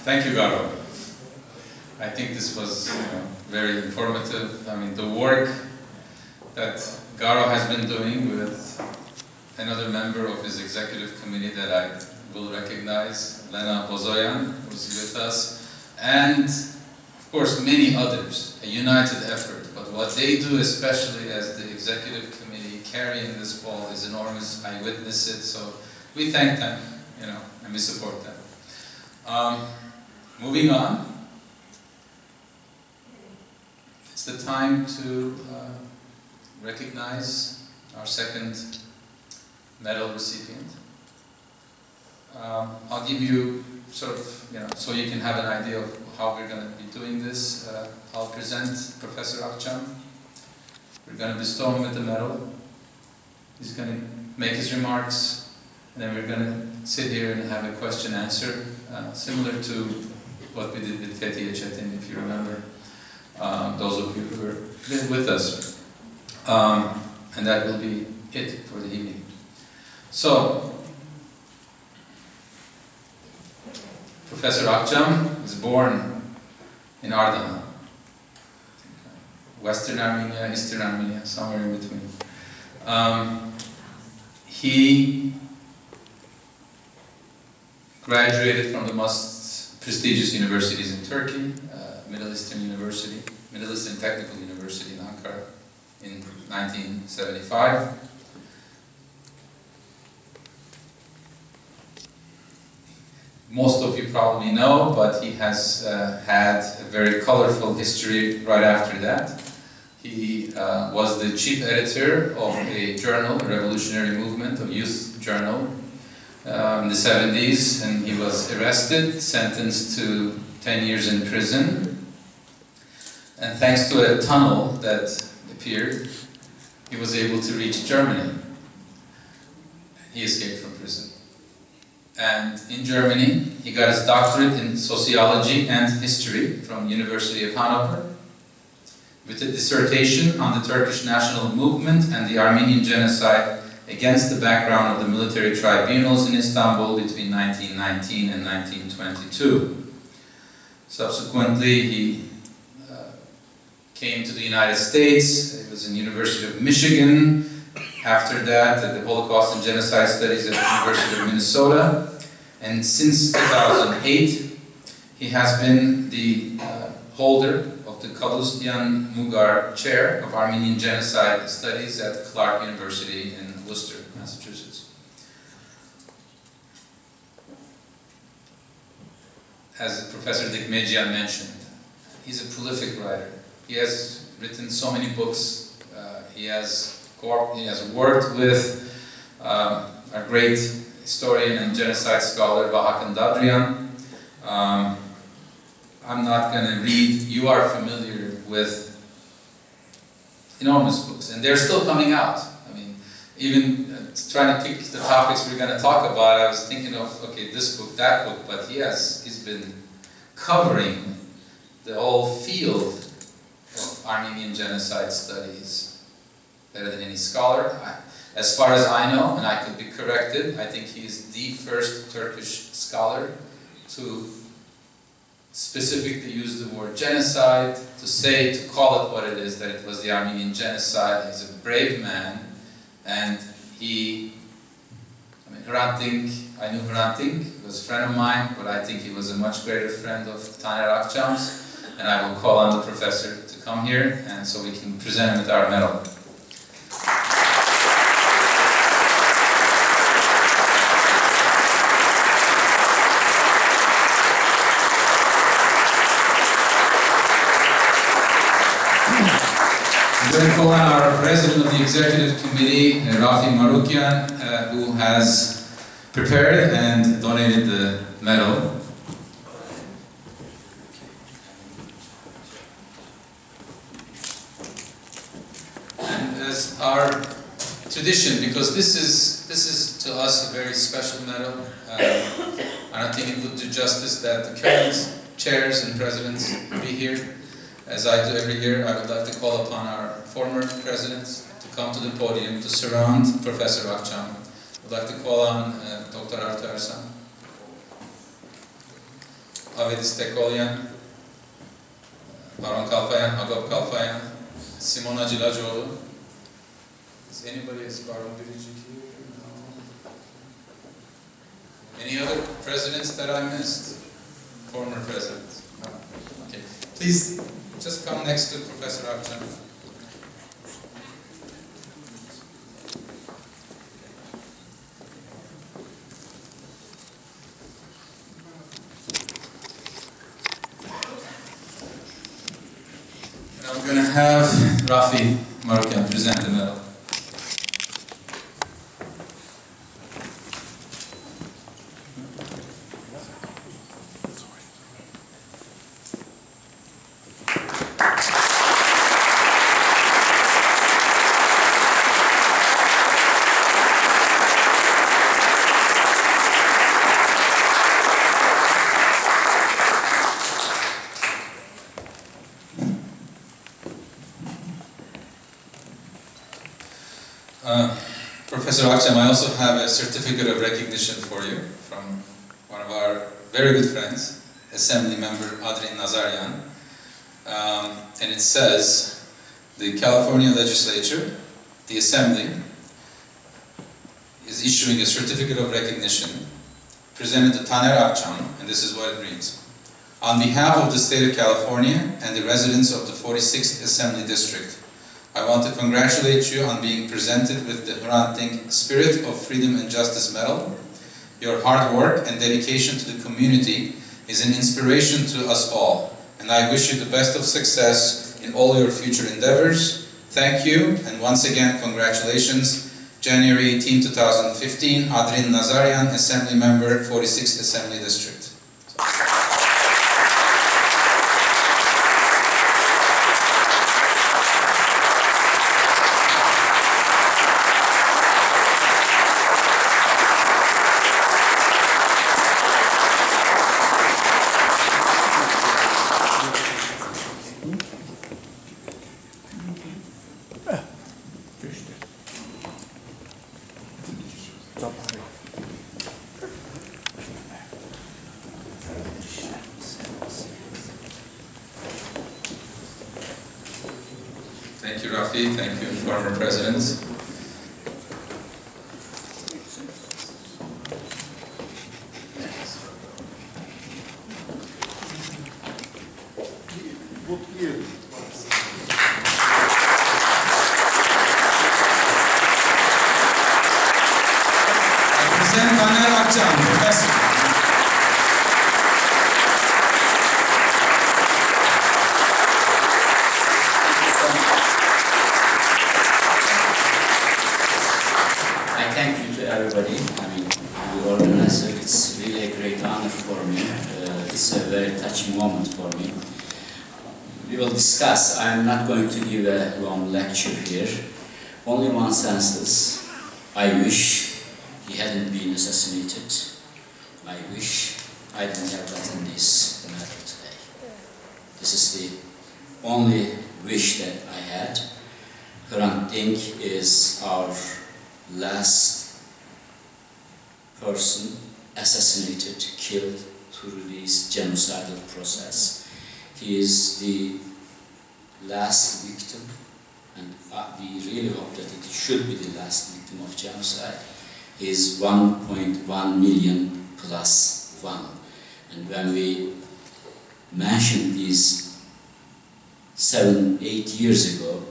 Thank you, Garo. I think this was very informative. I mean, the work that Garo has been doing with another member of his executive committee that I will recognize, Lena Bozoyan, who's with us, and of course many others, a united effort. But what they do, especially as the executive committee carrying this ball, is enormous. I witness it, so we thank them, and we support them. Moving on, it's the time to recognize our second medal recipient. I'll give you sort of, so you can have an idea of how we're going to be doing this. I'll present Professor Akçam. We're going to bestow him with the medal. He's going to make his remarks, and then we're going to sit here and have a question-answer, similar to what we did with Fethiye Çetin, if you remember, those of you who were with us. And that will be it for the evening. So, Professor Akçam was born in Ardahan, Western Armenia, Eastern Armenia, somewhere in between. He graduated from the most prestigious universities in Turkey, Middle Eastern Technical University in Ankara in 1975. Most of you probably know, but he has had a very colorful history right after that. He was the chief editor of a journal, a revolutionary movement, a youth journal, in the 70s, and he was arrested, sentenced to 10 years in prison. And thanks to a tunnel that appeared, he was able to reach Germany. He escaped from prison. And in Germany, he got his doctorate in sociology and history from University of Hanover, with a dissertation on the Turkish national movement and the Armenian genocide against the background of the military tribunals in Istanbul between 1919 and 1922. Subsequently, he came to the United States. He was in the University of Michigan. After that, the Holocaust and Genocide Studies at the University of Minnesota. And since 2008, he has been the holder of the Kalustyan Mugar Chair of Armenian Genocide Studies at Clark University in Worcester, Massachusetts. As Professor Dikmejian mentioned, he's a prolific writer. He has written so many books. He has worked with a great historian and genocide scholar, Vahakan Dadrian. I'm not going to read. You are familiar with enormous books, and they're still coming out. I mean, even trying to pick the topics we're going to talk about, I was thinking of, okay, this book, that book, but he's been covering the whole field of Armenian genocide studies better than any scholar. As far as I know, and I could be corrected, I think he is the first Turkish scholar to specifically use the word genocide, to call it what it is, that it was the Armenian genocide. He's a brave man, and Hrant Dink, I knew Hrant Dink, he was a friend of mine, but I think he was a much greater friend of Taner Akçam's, and I will call on the professor to come here, and so we can present him with our medal. I'm going to call on our president of the executive committee, Rafi Marukian, who has prepared and donated the medal. And as our tradition, because this is to us a very special medal, I don't think it would do justice that the current chairs and presidents be here. As I do every year, I would like to call upon our former presidents to come to the podium to surround Professor Akçam. I would like to call on Dr. Artu Ersan. Avedis Tekolyan, Baron Kalfayan, Agop Kalfayan, Simona Cilacoğlu. Is anybody as Baron Biricik here? No. Any other presidents that I missed? Former presidents? No. Okay. Please, just come next to Professor Akçam. I'm going to have Rafi Marokyan present the medal. Professor Akçam, I also have a certificate of recognition for you from one of our very good friends, Assembly Member Adrin Nazaryan. And it says, the California Legislature, the Assembly, is issuing a certificate of recognition presented to Taner Akçam, and this is what it reads. On behalf of the state of California and the residents of the 46th Assembly District, I want to congratulate you on being presented with the Hrant Dink Spirit of Freedom and Justice Medal. Your hard work and dedication to the community is an inspiration to us all, and I wish you the best of success in all your future endeavors. Thank you, and once again, congratulations. January 18, 2015, Adrin Nazaryan, Assembly Member, 46th Assembly District. Thank you, Rafi. Thank you, former presidents. I present Taner Akçam, Professor. Thank you to everybody. I mean, the organizer. It's really a great honor for me. It's a very touching moment for me. We will discuss. I'm not going to give a long lecture here. Only one sentence. I wish he hadn't been assassinated. I wish I didn't have gotten this medal today. This is the only wish that I had. Hrant Dink is our last person assassinated, killed through this genocidal process. He is the last victim, and we really hope that it should be the last victim of genocide. He is 1.1 million plus one. And when we mentioned this 7-8 years ago,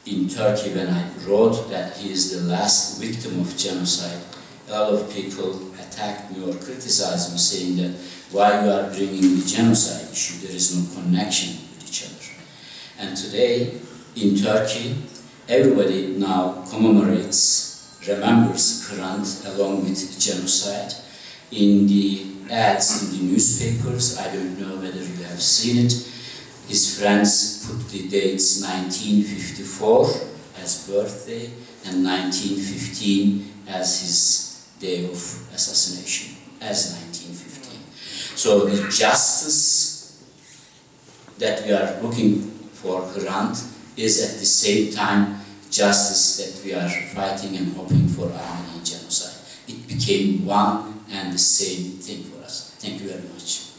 in Turkey, when I wrote that he is the last victim of genocide, a lot of people attacked me or criticized me, saying that why you are bringing the genocide issue, there is no connection with each other. And today, in Turkey, everybody now commemorates, remembers Hrant along with genocide. In the ads in the newspapers, I don't know whether you have seen it, his friends put the dates 1954 as birthday and 1915 as his day of assassination, as 1915. So the justice that we are looking for Hrant is at the same time justice that we are fighting and hoping for Armenian genocide. It became one and the same thing for us. Thank you very much.